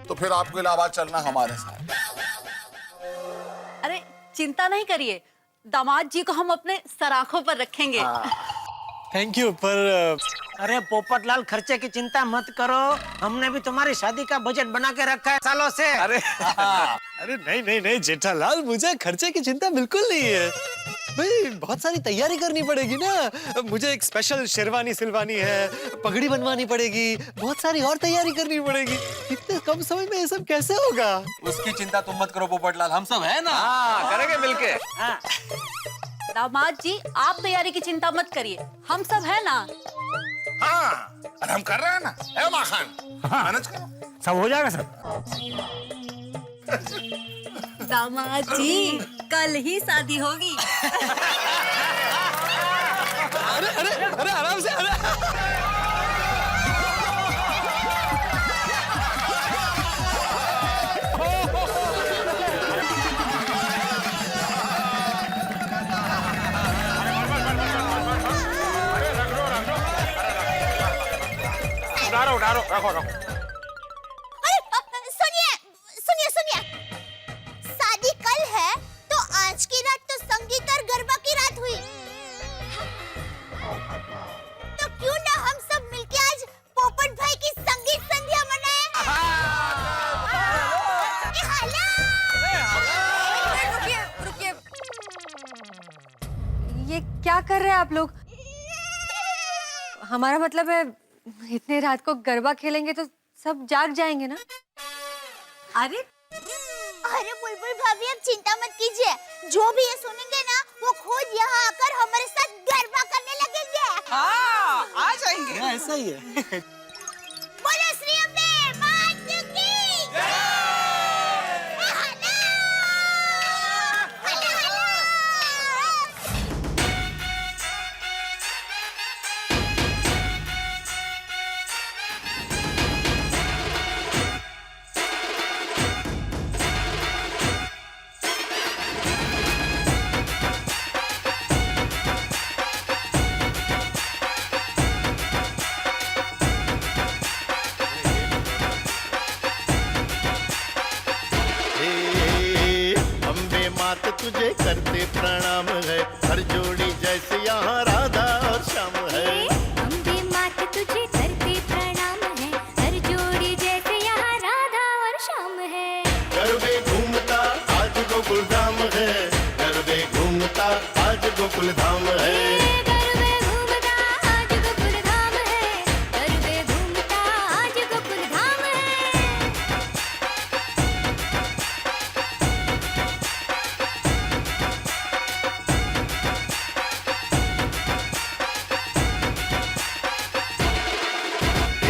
तो फिर आपको इलाहाबाद चलना हमारे साथ। अरे चिंता नहीं करिए, दामाद जी को हम अपने सराखों पर रखेंगे। Thank you. पर अरे पोपटलाल, खर्चे की चिंता मत करो, हमने भी तुम्हारी शादी का बजट बना के रखा है सालों से। अरे अरे नहीं नहीं नहीं जेठालाल, मुझे खर्चे की चिंता बिल्कुल नहीं है भाई। बहुत सारी तैयारी करनी पड़ेगी ना, मुझे एक स्पेशल शेरवानी सिलवानी है, पगड़ी बनवानी पड़ेगी, बहुत सारी और तैयारी करनी पड़ेगी। इतने कम समय में ये सब कैसे होगा? उसकी चिंता तुम मत करो पोपटलाल, हम सब है ना। हाँ, करेंगे मिलके। दामाद जी, आप तैयारी की चिंता मत करिए, हम सब है ना। हाँ, अरे हम कर रहे हैं ना, ए माखान, मैनेज करो। सब हो जाएगा सर। दामाद जी कल ही शादी होगी। अरे अरे अरे आराम से, अरे उठारो, रखो रखो। सुनिए सुनिए सुनिए, शादी कल है तो आज की रात तो संगीत और गरबा की रात हुई, तो क्यों ना हम सब मिलके आज पोपट भाई की संगीत संध्या मनाएं? रुकिए रुकिए, ये क्या कर रहे हैं आप लोग? हमारा मतलब है इतने रात को गरबा खेलेंगे तो सब जाग जाएंगे ना। अरे अरे बुलबुल भाभी अब चिंता मत कीजिए, जो भी ये सुनेंगे ना वो खुद यहाँ आकर हमारे साथ गरबा करने लगेंगे। हाँ, आ जाएंगे। ऐसा ही है। बोलो श्री अम्बे माता की जय। अम्बे मात तुझे करते प्रणाम है, हर जोड़ी जैसे यहाँ राधा और श्याम है। अम्बे मात तुझे करते प्रणाम है, हर जोड़ी जैसे यहाँ राधा और श्याम है। गरबे घूमता आज गोकुल धाम है, गरबे घूमता आज गोकुल धाम है। गरबे घूमता आज गोकुल धाम है, गरबे घूमता आज गोकुल धाम है।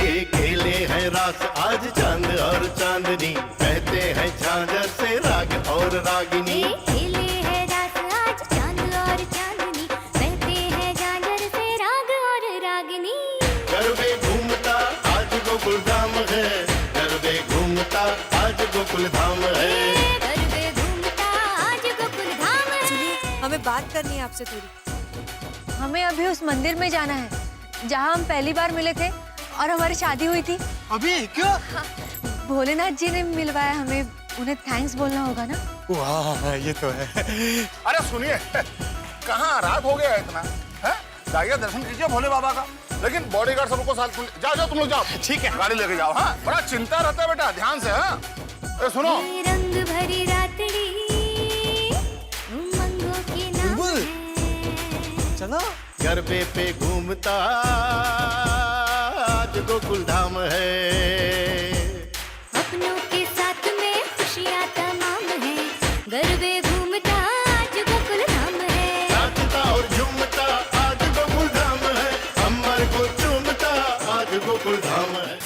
ये खेले हैं रास आज चांद और चांदनी, कहते हैं झांझर से राग और रागिनी। खेले है रास आज चांद और चांदनी, बहते हैं झांझर से राग और रागिनी। गरबे घूमता आज गोकुल धाम है, गरबे घूमता आज गोकुल धाम है। गरबे घूमता आज गोकुल धाम है। सुनिए, हमें बात करनी है आपसे थोड़ी। हमें अभी उस मंदिर में जाना है जहाँ हम पहली बार मिले थे और हमारी शादी हुई थी। अभी क्यों? भोलेनाथ जी ने मिलवाया हमें, उन्हें थैंक्स बोलना होगा ना। वाह ये तो है। अरे सुनिए, कहाँ रात हो गया इतना है? जाइए दर्शन कीजिए भोले बाबा का, लेकिन बॉडीगार्ड सबको साथ जाओ जाओ, तुम लोग जाओ। ठीक है, गाड़ी लेके जाओ। हाँ, बड़ा चिंता रहता है बेटा, ध्यान से। हाँ, सुनो, रंग भरी रातड़ी उमंगों के नाम है। चलो गरबे पे घूमता आज गोकुल धाम है। अपनों के साथ में खुशियाँ तमाम है, गरबे घूमता आज गोकुल धाम है। नाचता और झूमता आज गोकुल धाम है, अमर को चूमता आज गोकुल धाम है।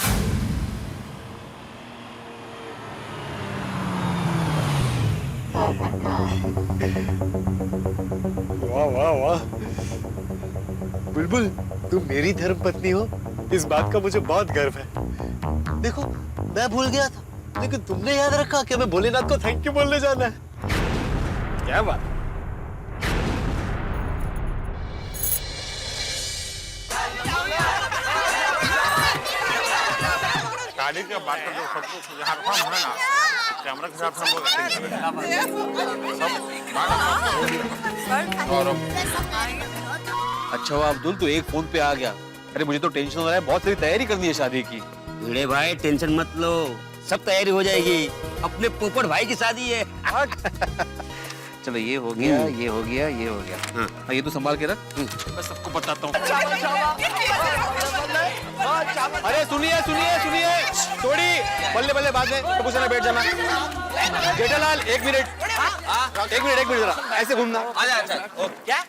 वाह वाह वाह, बुलबुल तुम मेरी धर्म पत्नी हो, इस बात का मुझे बहुत गर्व है। देखो मैं भूल गया था, लेकिन तुमने याद रखा कि हमें भोलेनाथ को थैंक यू बोलने जाना है। क्या बात। गाड़ी के बात कर दो, सब कुछ यहाँ हम है ना, कैमरा के साथ हम लोग अच्छा हुआ अब्दुल तू एक फोन पे आ गया। अरे मुझे तो टेंशन हो रहा है, बहुत सारी तैयारी करनी है शादी की। भिड़े भाई टेंशन मत लो, सब तैयारी हो जाएगी। अपने पोपट भाई की शादी है। चलो ये हो गया, ये हो गया, ये हो गया। हाँ, ये तो संभाल के रख, मैं सबको बताता हूँ। अरे सुनिए सुनिए सुनिए, थोड़ी बल्ले बल्ले बात है, तो पूछना बैठ जाना। जेठालाल एक मिनट जरा ऐसे घूमना। अच्छा क्या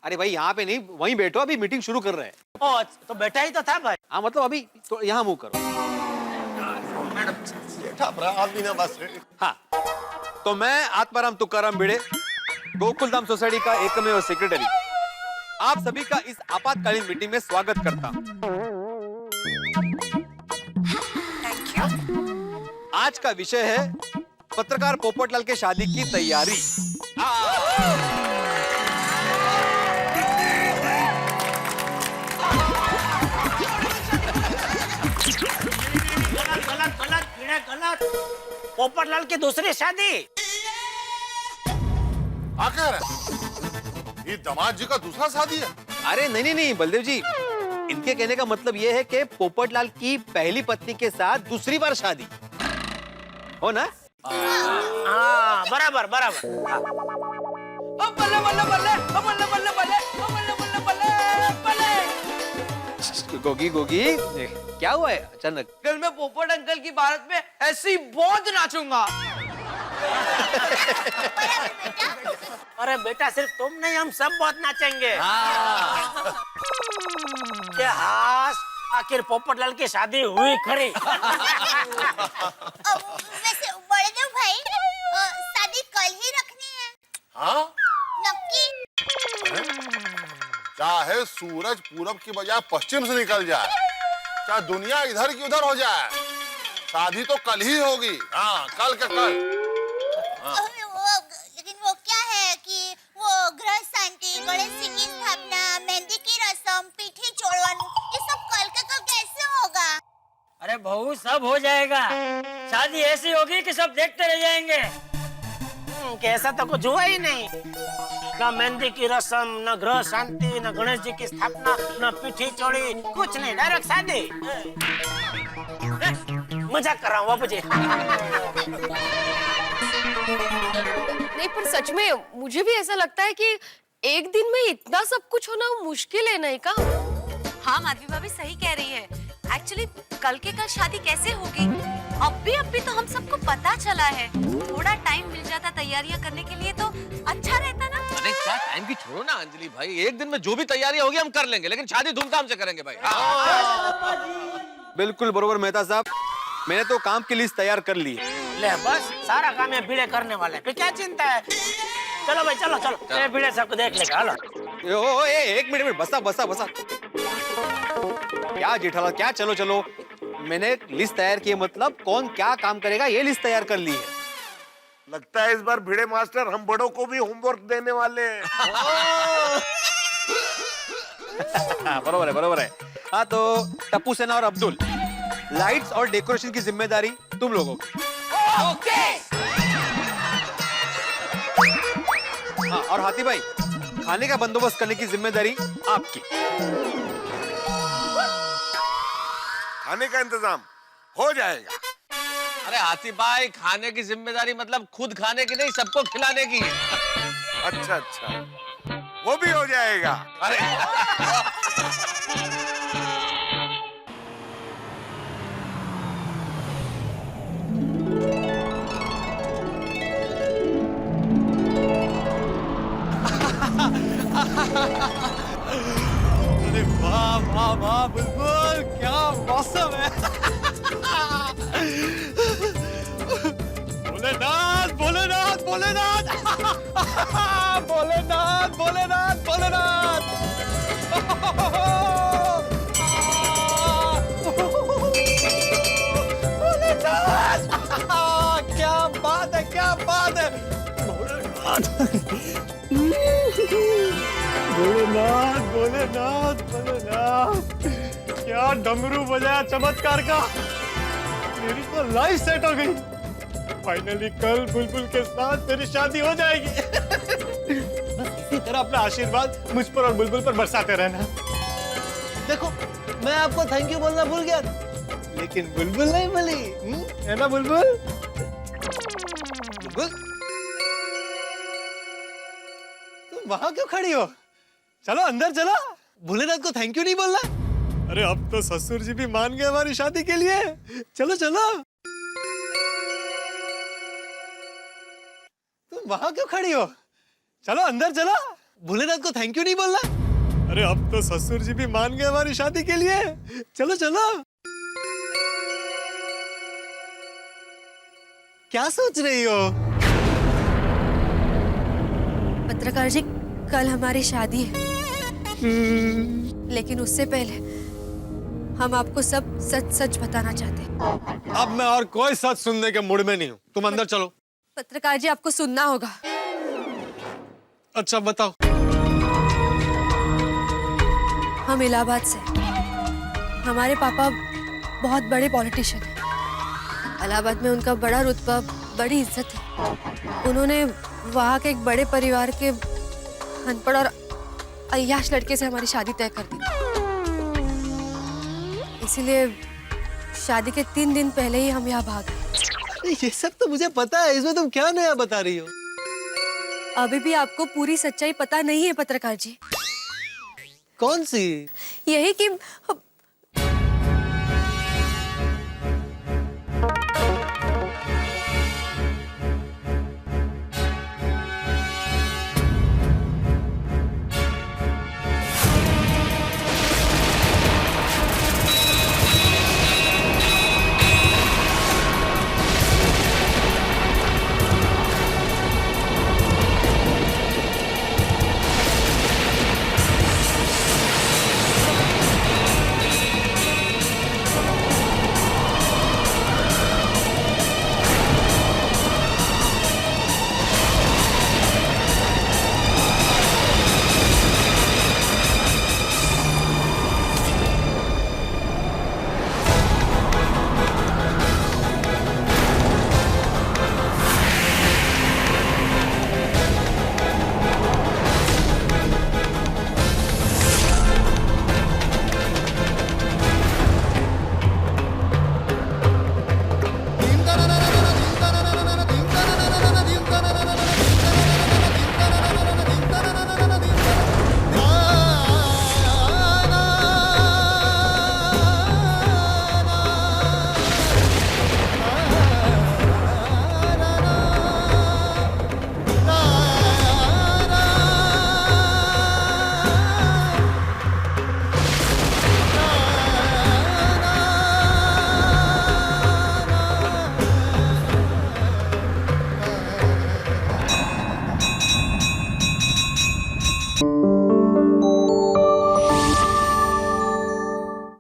अरे भाई यहाँ पे नहीं, वहीं बैठो, अभी मीटिंग शुरू कर रहे हैं। ओ तो बैठा ही तो था भाई। हाँ मतलब अभी तो यहाँ मूव करो। हाँ तो मैं आत्माराम तुकाराम भिड़े, गोकुलधाम सोसाइटी का एकमेव सेक्रेटरी, आप सभी का इस आपातकालीन मीटिंग में स्वागत करता हूँ। आज का विषय है पत्रकार पोपटलाल के शादी की तैयारी। गलत पोपटलाल की दूसरी शादी। आकर ये दामाद जी का दूसरा शादी है? अरे नहीं नहीं बलदेव जी, इनके कहने का मतलब ये है कि पोपटलाल की पहली पत्नी के साथ दूसरी बार शादी हो ना? हाँ बराबर बराबर। गोगी गोगी क्या हुआ है अचानक? कल मैं पोपट अंकल की बारात में ऐसे ही बहुत नाचूंगा। अरे बेटा सिर्फ तुम नहीं, हम सब बहुत नाचेंगे। क्या हास, आखिर पोपटलाल की शादी हुई खरी। वैसे बड़देव भाई, शादी कल ही रखनी है? हाँ नक्की? चाहे सूरज पूरब की बजाय पश्चिम से निकल जाए, चाहे दुनिया इधर की उधर हो जाए, शादी तो कल ही होगी। हाँ कल के कल। लेकिन वो क्या है कि वो ग्रह शांति, गणेश जी की स्थापना, मेहंदी की रस्म, पीठी चोड़वन, ये सब कल के कल कैसे होगा? अरे बहू सब हो जाएगा, शादी ऐसी होगी कि सब देखते रह जाएंगे। कैसा तो कुछ हुआ ही नहीं, न मेहंदी की रस्म, न ग्रह शांति, न गणेश जी की स्थापना, न पीठी चोड़ी, कुछ नहीं, डायरेक्ट शादी। मजाक कर रहा हूँ बाबू जी। नहीं पर सच में मुझे भी ऐसा लगता है कि एक दिन में इतना सब कुछ होना मुश्किल है, नहीं का? हाँ माधवी भाभी सही कह रही है। एक्चुअली कल के कल शादी कैसे होगी? अब भी तो हम सबको पता चला है। थोड़ा टाइम मिल जाता तैयारियां करने के लिए तो अच्छा रहता ना। अरे क्या टाइम की छोड़ो ना अंजलि भाई, एक दिन में जो भी तैयारी होगी हम कर लेंगे, लेकिन शादी धूमधाम से करेंगे भाई। बिल्कुल बरोबर मेहता साहब, मैंने तो काम की लिस्ट तैयार कर ली है। ले बस सारा काम ये भिड़े करने वाला है, फिर क्या चिंता है? चलो भाई चलो चलो, ये भिड़े सबको देख लेगा। हेलो एक मिनट बसा बसा बसा। क्या जेठालाल क्या, चलो चलो, मैंने लिस्ट तैयार की है, मतलब कौन क्या काम करेगा ये लिस्ट तैयार कर ली है। लगता है इस बार भिड़े मास्टर हम बड़ों को भी होमवर्क देने वाले हैं। बरोबर है बरोबर है। हाँ तो टप्पू सेना और अब्दुल, लाइट्स और डेकोरेशन की जिम्मेदारी तुम लोगों की। ओके। हाँ और हाथी भाई, खाने का बंदोबस्त करने की जिम्मेदारी आपकी। खाने का इंतजाम हो जाएगा। अरे हाथी भाई, खाने की जिम्मेदारी मतलब खुद खाने की नहीं, सबको खिलाने की। अच्छा अच्छा, वो भी हो जाएगा। अरे अरे वाह वाह वाह बुलबुल, क्या मौसम है। भोलेनाथ भोलेनाथ भोलेनाथ भोलेनाथ भोलेनाथ भोलेनाथ। भोलेनाथ, क्या बात है क्या बात है। भोलेनाथ भोलेनाथ भोलेनाथ भोलेनाथ, क्या डमरू बजाया चमत्कार का। मेरी तो लाइफ सेट हो गई। फाइनली कल बुलबुल के साथ मेरी शादी हो जाएगी। बस इसी तरह अपना आशीर्वाद मुझ पर और बुलबुल पर बरसाते रहना। देखो मैं आपको थैंक यू बोलना भूल गया, लेकिन बुलबुल नहीं बोली, है ना बुलबुल? बुलबुल तुम वहां क्यों खड़ी हो? चलो अंदर चलो, भोलेनाथ को थैंक यू नहीं बोलना। अरे अब तो ससुर जी भी मान गए हमारी शादी के लिए। चलो चलो। तुम वहां क्यों खड़ी हो? चलो अंदर चलो, भोलेनाथ को थैंक यू नहीं बोलना? अरे अब तो ससुर जी भी मान गए हमारी शादी के लिए। चलो चलो। क्या सोच रही हो? पत्रकार जी, कल हमारी शादी है, लेकिन उससे पहले हम आपको सब सच सच बताना चाहते हैं। अब मैं और कोई सच सुनने के मूड में नहीं हूँ, तुम अंदर चलो। पत्रकार जी, आपको सुनना होगा। अच्छा बताओ। हम इलाहाबाद से, हमारे पापा बहुत बड़े पॉलिटिशियन हैं। इलाहाबाद में उनका बड़ा रुतबा, बड़ी इज्जत है। उन्होंने वहाँ के एक बड़े परिवार के अनपढ़ और अय्याश लड़के से हमारी शादी तय कर दी। इसीलिए शादी के 3 दिन पहले ही हम यहाँ भाग गए। ये सब तो मुझे पता है, इसमें तुम क्या नया बता रही हो? अभी भी आपको पूरी सच्चाई पता नहीं है पत्रकार जी। कौन सी? यही कि